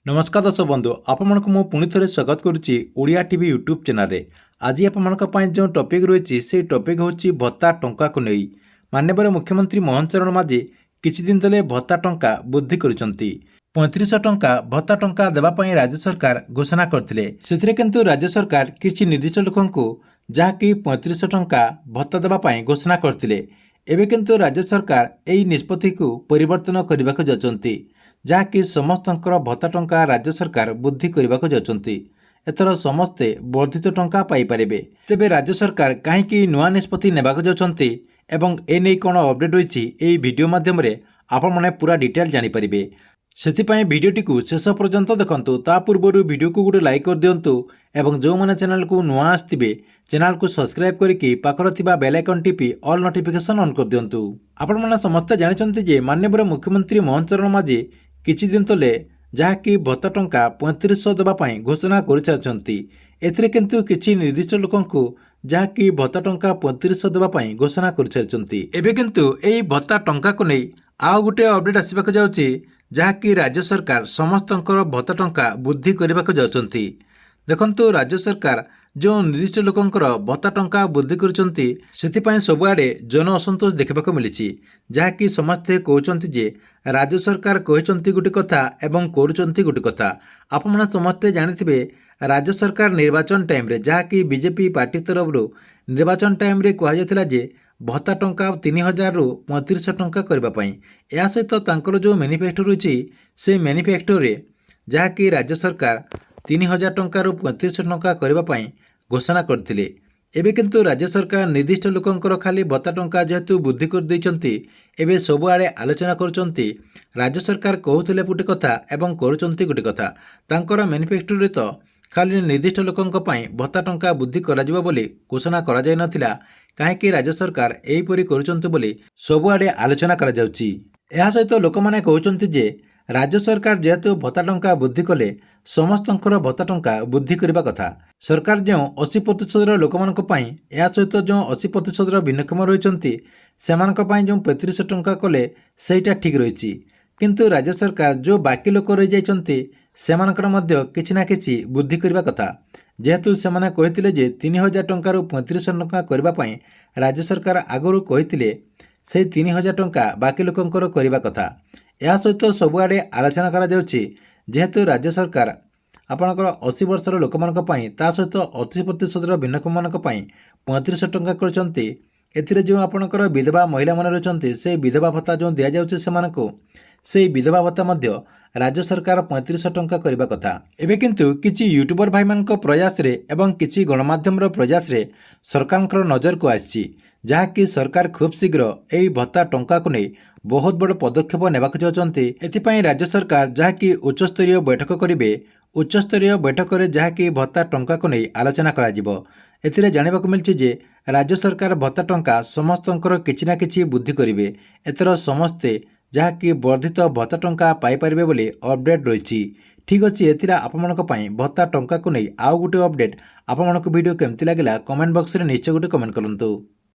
नमस्कार दर्शक बंधु आपण को पुणी थे स्वागत करुच्ची ओडिया टीवी यूट्यूब चैनल रे। आज आपण जो टॉपिक रही से टॉपिक हूँ भत्ता टंका को नहीं माननीय मुख्यमंत्री मोहन चरण माझी किछि दिन तले भत्ता टंका वृद्धि करिसेंती। 3500 टंका भत्ता टंका देवाई राज्य सरकार घोषणा करथिले। सेथिरे किंतु राज्य सरकार किछि निर्दिष्ट लोकंकु जहाँकि 3500 टंका भत्ता देवाई घोषणा करथिले। एबे किंतु राज्य सरकार एही निष्पत्ति को परिवर्तन करने जाउछंती जहाँकि समस्तंकर भत्ता टंका राज्य सरकार वृद्धि करने जाउछंती। एथर समस्ते वर्धित टंका पाई पारिबे। तेबे राज्य सरकार कहीं नुआ निष्पत्ति नेबाक जाउछंती एवं एने कौन अपडेट होईछि एही वीडियो माध्यम रे आपण माने पूरा डिटेल जानि परिबे। सेथिपाई वीडियोटी को शेष पर्यंत देखंतु। ता पूर्व वीडियो को गोटे लाइक कर दियंतु एवं जो माने चैनल को नुआ आस्थिबे चैनल को सब्सक्राइब करके पाखर थिबा बेल आइकन टिपि ऑल नोटिफिकेशन ऑन कर दियंतु। आपण माने समस्त जानिछंती जे माननीय मुख्यमंत्री मोहन चरण माझी किछि दिन तले जहाँकि भत्ता टंका 3500 देवाई घोषणा कर एथिरे किंतु किछि निर्दिष्ट लोकंकु जहाँकि भत्ता टंका 3500 देवाई घोषणा कर एबे किंतु एही भत्ता टंका को नहीं आउ गोटे अपडेट आसबाक जाउछि जहाँकि राज्य सरकार समस्तंकर भत्ता टंका वृद्धि करने जाउछंती। देखंतु राज्य सरकार जो निर्दिष्ट लोकंकर भत्ता टंका वृद्धि करुछंती सेथिपाई सबुआडे जन असंतोष देखा मिली जहाँकि समस्ते कहते जे राज्य सरकार कहते गोटे कथा एवं करुछंती गोटे कथा। आपण माने समस्ते जानिथिबे राज्य सरकार निर्वाचन टाइम रे जहाँकि बीजेपी पार्टी तरफ निर्वाचन टाइम रे कहा जायतिला जे भत्ता टंका 3000 रु 3500 टंका करने या सहित तांकर जो मैनिफेस्टो रही से मैनिफेस्टो रे जहाँकि राज्य सरकार 3000 टंका रु 3500 टंका करने घोषणा करथिले। एबे किंतु राज्य सरकार निर्दिष्ट लोकंकर खाली भत्ता टंका जेहेतु वृद्धि कर दैछंती एबे सबुआडे आलोचना करुछंती राज्य सरकार कहउथिले गोटे कथा एवं करुछंती गोटे कथा। तांकर मैनिफेस्टो रे तो खाली निर्दिष्ट लोकंक पई भत्ता टंका वृद्धि करा जिवो बोली घोषणा करा जाय नथिला कहीं राज्य सरकार एहीपरि करुछंती बोली सबुआडे आलोचना करा जाउची। एहा सहित लोक माने कहउछंती जे राज्य सरकार जेहेतु भत्ता टंका वृद्धि कले समस्तंकर भत्ता टंका वृद्धि करबा कथा। सरकार जो 80% लोक मानक पई एहा सहित जो 80% भिन्नक्षम रहिसंती सेमानक पई जो 3500 टंका कले सेटा ठीक रहिछि किंतु राज्य सरकार जो बाकी लोक रहि जाइछंती सेमानकर मध्य किछि ना किछि वृद्धि करबा कथा। जेहेतु सेमाने कहिथिले जे 3000 टंका रु 3500 टंका करबा पई राज्य सरकार आगरु कहिथिले से 3000 टंका बाकी लोकंकर करबा कथा। या सहित सबुआडे आलोचना करा जाउछि जेहेतु राज्य सरकार आपणकर 80 वर्षर लोक मानक पई ता सहित 80% भिन्नक्षम मानक पई 3500 टंका करछंती। एथिरे जो आपणकर विधवा महिला माने रहछंती से विधवा भत्ता जो दिया जाउछि सेमानकु से विधवा भत्ता मध्य राज्य सरकार 3500 टंका करबा कथा। एबे किंतु किछि यूट्यूबर भाई मानक प्रयास रे एवं किछि गणमाध्यम प्रयास रे सरकारଙ୍କର नजर को आछि जहाँकि सरकार खूब शीघ्र एही भत्ता टंका को नहीं बहुत बड़ पदक्षेप नेबाक चाहते। एथिपाई राज्य सरकार जहाँकि उच्चस्तरीय बैठक करेंगे उच्चस्तरीय बैठक में जहाँकि भत्ता टंका को नहीं आलोचना करा एथिरे जानिबाक मिलछि जे राज्य सरकार भत्ता टंका समस्तंकर किछि ना किछि वृद्धि करेंगे। एथर समस्ते जहाँकि वर्धित भत्ता टंका पाई पारिबे बोली अपडेट रही। ठीक अच्छे एथिरा आपमनक पई भत्ता टंका को नहीं आउ गोटे अपडेट आपमनक वीडियो केमति लागला कमेंट बॉक्स रे निश्चय गोटे कमेंट करंतु।